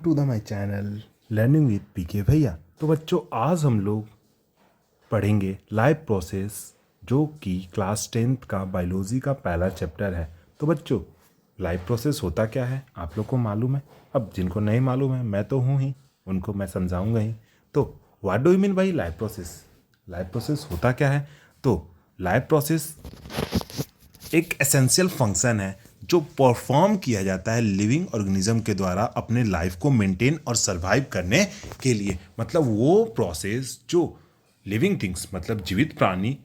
To the my channel learning with PK भैया। तो बच्चों आज हम लोग पढ़ेंगे लाइव प्रोसेस जो कि क्लास 10th का बायोलॉजी का पहला चैप्टर है। तो बच्चों लाइव प्रोसेस होता क्या है आप लोग को मालूम है। अब जिनको नहीं मालूम है मैं तो हूँ ही, उनको मैं समझाऊंगा ही। तो what do you mean by live process? Live process होता क्या है? तो लाइव प्रोसेस एक एसेंशियल फंक्शन है जो परफॉर्म किया जाता है लिविंग ऑर्गेनिज्म के द्वारा अपने लाइफ को मेंटेन और सरवाइव करने के लिए। मतलब वो प्रोसेस जो लिविंग थिंग्स मतलब जीवित प्राणी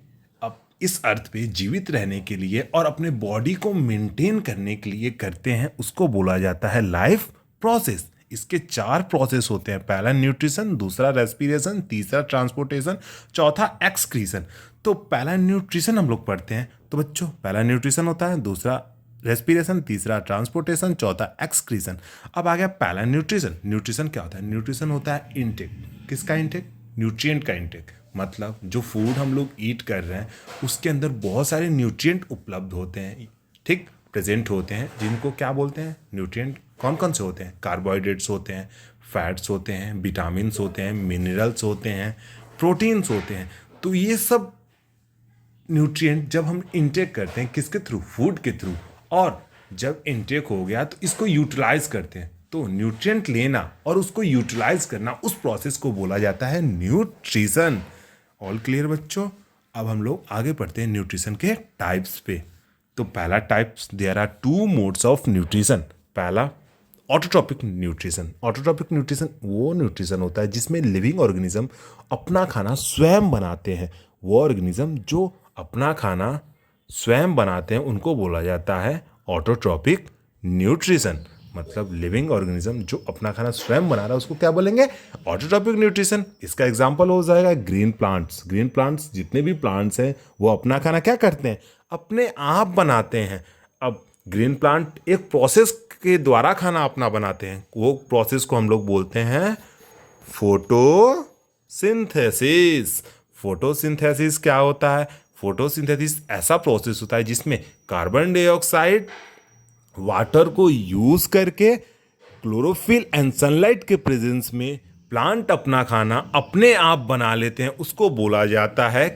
अब इस अर्थ पे जीवित रहने के लिए और अपने बॉडी को मेंटेन करने के लिए करते हैं, उसको बोला जाता है लाइफ प्रोसेस। इसके 4 प्रोसेस होते हैं। पहला न्यूट्रिशन, दूसरा रेस्पिरेशन, तीसरा ट्रांसपोर्टेशन, चौथा एक्सक्रीशन। तो पहला न्यूट्रिशन हम लोग पढ़ते हैं। तो बच्चों पहला न्यूट्रिशन होता है, दूसरा रेस्पिरेशन, तीसरा ट्रांसपोर्टेशन, चौथा एक्सक्रीशन। अब आ गया पहला न्यूट्रिशन। न्यूट्रिशन क्या होता है? न्यूट्रिशन होता है इनटेक। किसका इनटेक? न्यूट्रिएंट का इनटेक। मतलब जो फूड हम लोग ईट कर रहे हैं उसके अंदर बहुत सारे न्यूट्रिएंट उपलब्ध होते हैं, ठीक, प्रेजेंट होते हैं, जिनको क्या बोलते हैं? न्यूट्रिएंट। कौन कौन से होते हैं? कार्बोहाइड्रेट्स होते हैं, फैट्स होते हैं, विटामिन्स होते हैं, मिनरल्स होते हैं, प्रोटीन्स होते हैं। तो ये सब न्यूट्रिएंट जब हम इनटेक करते हैं किसके थ्रू? फूड के थ्रू। और जब इनटेक हो गया तो इसको यूटिलाइज करते हैं। तो न्यूट्रिएंट लेना और उसको यूटिलाइज करना, उस प्रोसेस को बोला जाता है न्यूट्रिशन। ऑल क्लियर बच्चों? अब हम लोग आगे पढ़ते हैं न्यूट्रिशन के टाइप्स पे। तो पहला types, there are 2 modes of nutrition. पहला ऑटोट्रॉपिक न्यूट्रिशन। ऑटोट्रॉपिक न्यूट्रिशन वो न्यूट्रिशन होता है जिसमें लिविंग ऑर्गेनिज्म अपना खाना स्वयं बनाते हैं। वो ऑर्गेनिज्म जो अपना खाना स्वयं बनाते हैं उनको बोला जाता है ऑटोट्रॉपिक न्यूट्रिशन। मतलब लिविंग ऑर्गेनिज्म जो अपना खाना स्वयं बना रहा है उसको क्या बोलेंगे? Autotrophic nutrition. इसका एग्जांपल हो जाएगा ग्रीन प्लांट्स। ग्रीन प्लांट्स जितने भी प्लांट्स हैं वो अपना खाना क्या करते हैं? अपने आप बनाते हैं। अब ग्रीन प्लांट एक प्रोसेस के द्वारा खाना अपना बनाते हैं, वो प्रोसेस को हम लोग बोलते हैं फोटोसिंथेसिस। फोटोसिंथेसिस क्या होता है? फोटोसिंथेसिस ऐसा प्रोसेस होता है जिसमें कार्बन डाइऑक्साइड वाटर को यूज करके क्लोरोफिल एंड सनलाइट के प्रेजेंस में प्लांट अपना खाना अपने आप बना लेते हैं, उसको बोला जाता है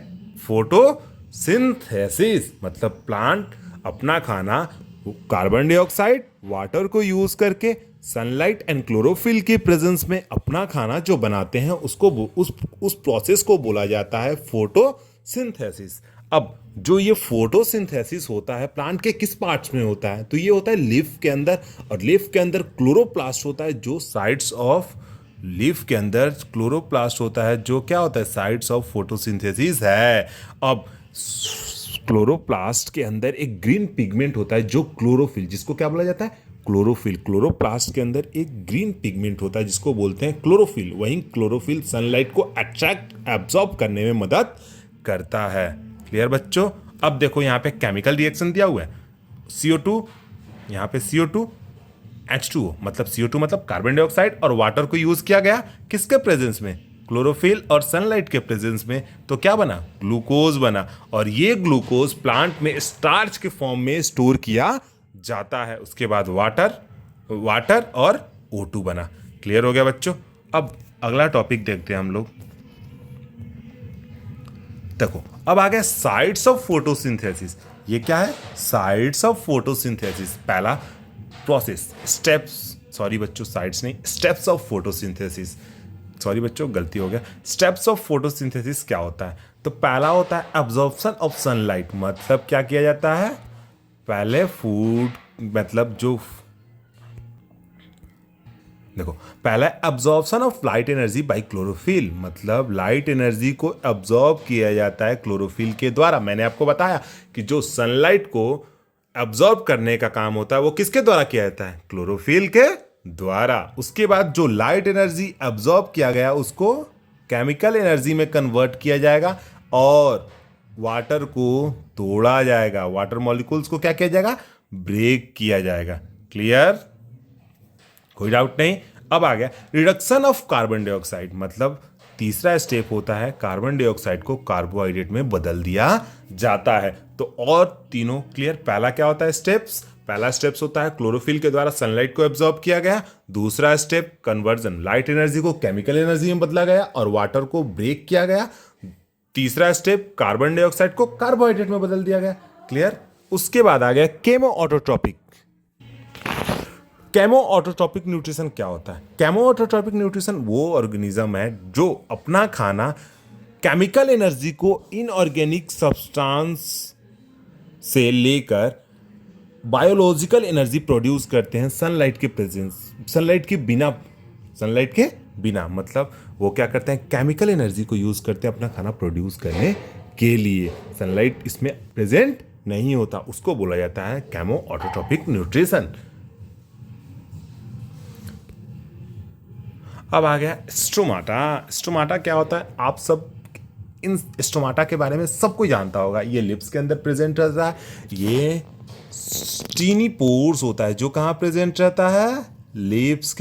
फोटोसिंथेसिस। मतलब प्लांट अपना खाना कार्बन डाइऑक्साइड वाटर को यूज करके सनलाइट एंड क्लोरोफिल के प्रेजेंस में अपना खाना जो बनाते हैं उसको उस प्रोसेस को बोला जाता है फोटोसिंथेसिस। अब जो ये फोटोसिंथेसिस होता है प्लांट के किस पार्ट्स में होता है? तो ये होता है लीफ के अंदर, और लीफ के अंदर क्लोरोप्लास्ट होता है जो साइड्स ऑफ लीफ के अंदर क्लोरोप्लास्ट होता है जो क्या होता है? साइड्स ऑफ फोटोसिंथेसिस है। अब क्लोरोप्लास्ट के अंदर एक ग्रीन पिगमेंट होता है जो क्लोरोफिल, जिसको क्या बोला जाता है? क्लोरोफिल। क्लोरोप्लास्ट के अंदर एक ग्रीन पिगमेंट होता है जिसको बोलते हैं क्लोरोफिल। वहीं क्लोरोफिल सनलाइट को अट्रैक्ट एब्जॉर्ब करने में मदद करता है। क्लियर बच्चों? अब देखो यहाँ पे केमिकल रिएक्शन दिया हुआ है। CO2, यहाँ पे CO2 H2O, मतलब CO2 मतलब कार्बन डाइऑक्साइड और वाटर को यूज किया गया किसके प्रेजेंस में? क्लोरोफिल और सनलाइट के प्रेजेंस में। तो क्या बना? ग्लूकोज बना। और ये ग्लूकोज प्लांट में स्टार्च के फॉर्म में स्टोर किया जाता है। उसके बाद वाटर और O2 बना। क्लियर हो गया बच्चों? अब अगला टॉपिक देखते हैं हम लोग। देखो अब आ गया साइड्स ऑफ फोटोसिंथेसिस। ये क्या है? Sides of photosynthesis. पहला प्रोसेस स्टेप्स, सॉरी बच्चों साइड्स नहीं, स्टेप्स ऑफ फोटोसिंथेसिस। सॉरी बच्चों गलती हो गया। स्टेप्स ऑफ फोटोसिंथेसिस क्या होता है? तो पहला होता है एब्जॉर्प्शन ऑफ सनलाइट। मतलब क्या किया जाता है? पहले फूड मतलब जो देखो पहला absorption of light energy by chlorophyll. मतलब लाइट एनर्जी को एब्जॉर्ब किया जाता है क्लोरोफिल के द्वारा। मैंने आपको बताया कि जो सनलाइट को एब्जॉर्ब करने का काम होता है वो किसके द्वारा किया जाता है? क्लोरोफिल के द्वारा। उसके बाद जो लाइट एनर्जी एब्जॉर्ब किया गया उसको केमिकल एनर्जी में कन्वर्ट किया जाएगा और वाटर को तोड़ा जाएगा। वाटर मॉलिक्यूल्स को क्या किया जाएगा? ब्रेक किया जाएगा। क्लियर? कोई डाउट नहीं? अब आ गया रिडक्शन ऑफ कार्बन डाइऑक्साइड। मतलब तीसरा स्टेप होता है कार्बन डाइऑक्साइड को कार्बोहाइड्रेट में बदल दिया जाता है। तो और तीनों क्लियर? पहला क्या होता है स्टेप्स? पहला स्टेप्स होता है क्लोरोफिल के द्वारा सनलाइट को एब्जॉर्ब किया गया, दूसरा स्टेप कन्वर्जन, लाइट एनर्जी को केमिकल एनर्जी में बदला गया और वाटर को ब्रेक किया गया, तीसरा स्टेप कार्बन डाइऑक्साइड को कार्बोहाइड्रेट में बदल दिया गया। क्लियर। उसके बाद आ गया chemo autotrophic. Chemo autotrophic nutrition क्या होता है? केमो ऑटोट्रॉपिक न्यूट्रिशन वो ऑर्गेनिज्म है जो अपना खाना केमिकल एनर्जी को इनऑर्गेनिक सब्सटेंस से लेकर बायोलॉजिकल एनर्जी प्रोड्यूस करते हैं सनलाइट के प्रेजेंस, सनलाइट के बिना मतलब वो क्या करते हैं, केमिकल एनर्जी को यूज करते हैं अपना खाना प्रोड्यूस करने के लिए। सनलाइट इसमें प्रेजेंट नहीं होता, उसको बोला जाता है केमो ऑटोट्रॉपिक न्यूट्रिशन। अब आ गया स्टोमाटा। स्टोमाटा क्या होता है? आप सब इन स्टोमाटा के बारे में सबको जानता होगा। ये लिप्स के अंदर प्रेजेंट रहता है, ये स्टीनी पोर्स होता है जो कहाँ प्रेजेंट रहता है, लिप्स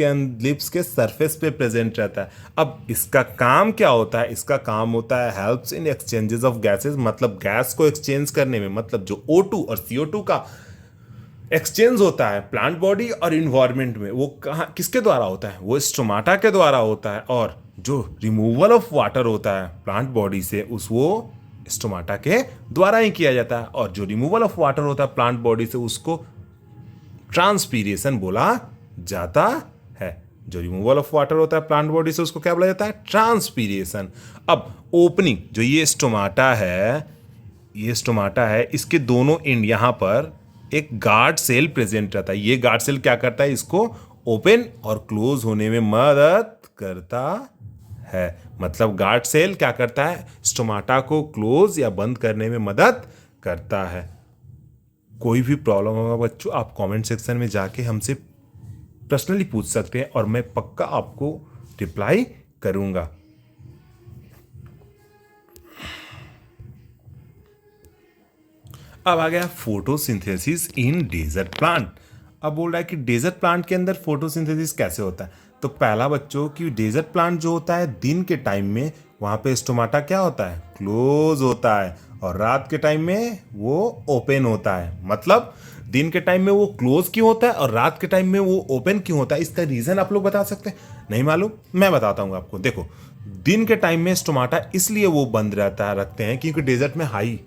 के सरफेस पे प्रेजेंट रहता है। अब इसका काम क्या होता है? इसका काम होता है helps in exchanges of gases, मतलब गैस को एक्सचेंज करने में, मतलब जो O2 और CO2 का एक्सचेंज होता है प्लांट बॉडी और इन्वायरमेंट में, वो कहाँ किसके द्वारा होता है? वो स्टोमाटा के द्वारा होता है। और जो रिमूवल ऑफ वाटर होता है प्लांट बॉडी से वो स्टोमाटा के द्वारा ही किया जाता है। और जो रिमूवल ऑफ वाटर होता है प्लांट बॉडी से उसको ट्रांसपीरेशन बोला जाता है। जो रिमूवल ऑफ वाटर होता है प्लांट बॉडी से उसको क्या बोला जाता है? ट्रांसपीरेशन। अब ओपनिंग जो ये स्टोमाटा है, इसके दोनों एंड यहां पर एक गार्ड सेल प्रेजेंट रहता है। ये गार्ड सेल क्या करता है? इसको ओपन और क्लोज होने में मदद करता है। मतलब गार्ड सेल क्या करता है? स्टोमाटा को क्लोज या बंद करने में मदद करता है। कोई भी प्रॉब्लम होगा बच्चों, आप कमेंट सेक्शन में जाके हमसे पर्सनली पूछ सकते हैं और मैं पक्का आपको रिप्लाई करूंगा। अब आ गया फोटोसिंथेसिस इन डेजर्ट प्लांट। अब बोल रहा है कि डेजर्ट प्लांट के अंदर फोटोसिंथेसिस कैसे होता है? तो पहला बच्चों कि डेजर्ट प्लांट जो होता है दिन के टाइम में वहां पे स्टोमाटा क्या होता है? क्लोज होता है, और रात के टाइम में वो ओपन होता है। मतलब दिन के टाइम में वो क्लोज क्यों होता है और रात के टाइम में वो ओपन क्यों होता है? इसका रीजन आप लोग बता सकते हैं? नहीं मालूम? मैं बताता हूँ आपको। देखो, दिन के टाइम में स्टोमाटा इसलिए वो बंद रखते हैं क्योंकि डेजर्ट में हाई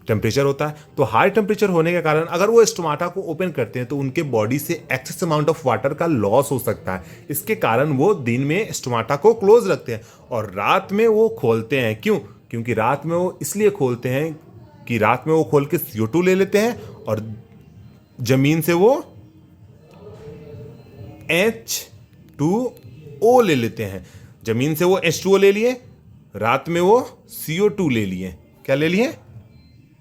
टेम्परेचर होता है। तो हाई टेम्परेचर होने के कारण अगर वो स्टोमाटा को ओपन करते हैं तो उनके बॉडी से एक्सेस अमाउंट ऑफ वाटर का लॉस हो सकता है। इसके कारण वो दिन में स्टोमाटा को क्लोज रखते हैं और रात में वो खोलते हैं। क्यों? क्योंकि रात में वो इसलिए खोलते हैं कि रात में वो खोल के CO2 ले लेते हैं और जमीन से वो H2O ले लेते हैं। जमीन से वो H2O ले लिए, रात में वो CO2 ले लिए। क्या ले लिए?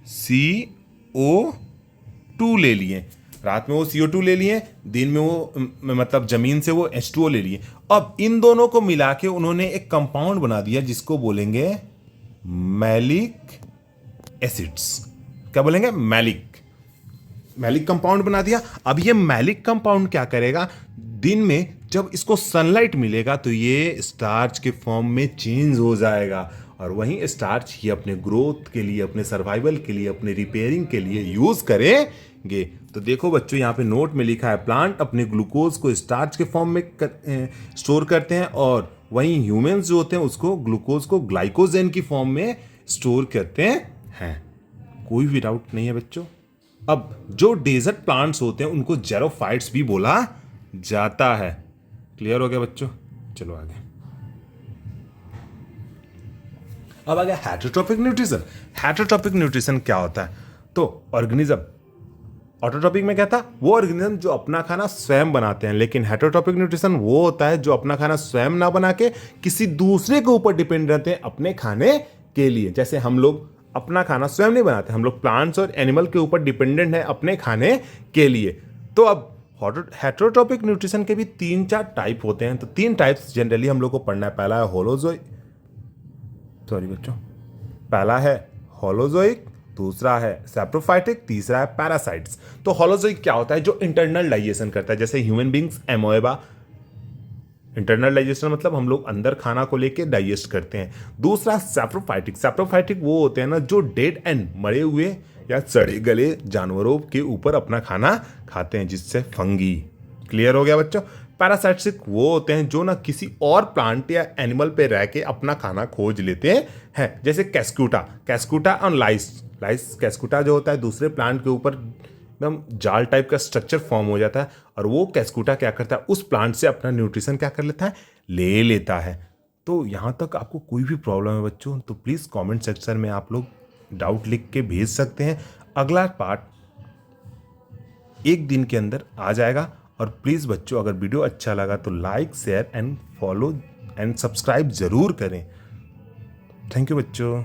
CO2 ले लिए। रात में वो CO2 ले लिए, दिन में वो मतलब जमीन से वो H2O ले लिए। अब इन दोनों को मिला के उन्होंने एक कंपाउंड बना दिया जिसको बोलेंगे मैलिक एसिड्स। क्या बोलेंगे? मैलिक कंपाउंड बना दिया। अब ये मैलिक कंपाउंड क्या करेगा? दिन में जब इसको सनलाइट मिलेगा तो ये स्टार्च के फॉर्म में चेंज हो जाएगा और वहीं स्टार्च ही अपने ग्रोथ के लिए, अपने सर्वाइवल के लिए, अपने रिपेयरिंग के लिए यूज करेंगे। तो देखो बच्चों, यहाँ पे नोट में लिखा है प्लांट अपने ग्लूकोज को स्टार्च के फॉर्म में स्टोर करते हैं और वहीं ह्यूमंस जो होते हैं उसको ग्लूकोज को ग्लाइकोजेन की फॉर्म में स्टोर करते हैं। कोई भी डाउट नहीं है बच्चों? अब जो डेजर्ट प्लांट्स होते हैं उनको जेरोफाइट्स भी बोला जाता है। क्लियर हो गया बच्चों? चलो आगे। अब आ गया हेटरोट्रॉपिक न्यूट्रिशन। हेटरोट्रॉपिक न्यूट्रिशन क्या होता है? तो ऑर्गेनिज्म, ऑटोट्रॉपिक में क्या था? वो ऑर्गेनिज्म जो अपना खाना स्वयं बनाते हैं, लेकिन हेटरोट्रॉपिक न्यूट्रिशन वो होता है जो अपना खाना स्वयं ना बना के किसी दूसरे के ऊपर डिपेंड रहते हैं अपने खाने के लिए। जैसे हम लोग अपना खाना स्वयं नहीं बनाते, हम लोग प्लांट्स और एनिमल के ऊपर डिपेंडेंट है अपने खाने के लिए। तो अब हेटरोट्रॉपिक न्यूट्रिशन के भी 3-4 टाइप होते हैं। तो 3 टाइप्स जनरली हम लोग को पढ़ना है। पहला है होलोजोइक, दूसरा है सैप्रोफाइटिक, तीसरा है पैरासाइट्स। तो होलोजोइक क्या होता है? जो इंटरनल डाइजेशन करता है, जैसे ह्यूमन बींग्स, एमोएबा। इंटरनल डाइजेशन मतलब हम लोग अंदर खाना को लेके डाइजेस्ट करते हैं। दूसरा सैप्रोफाइटिक। सैप्रोफाइटिक वो होते हैं ना जो डेड एंड मरे हुए या सड़े गले जानवरों के ऊपर अपना खाना खाते हैं, जिससे फंगी। क्लियर हो गया बच्चों। पैरासाइट्स वो होते हैं जो ना किसी और प्लांट या एनिमल पे रह के अपना खाना खोज लेते हैं, जैसे कैस्कुटा और लाइस। कैस्कुटा जो होता है दूसरे प्लांट के ऊपर एकदम जाल टाइप का स्ट्रक्चर फॉर्म हो जाता है, और वो कैस्कुटा क्या करता है, उस प्लांट से अपना न्यूट्रिशन क्या कर लेता है, ले लेता है। तो यहाँ तक आपको कोई भी प्रॉब्लम है बच्चों, तो प्लीज़ कमेंट सेक्शन में आप लोग डाउट लिख के भेज सकते हैं। अगला पार्ट 1 दिन के अंदर आ जाएगा। और प्लीज़ बच्चों, अगर वीडियो अच्छा लगा तो like, share and follow and subscribe ज़रूर करें। थैंक यू बच्चों।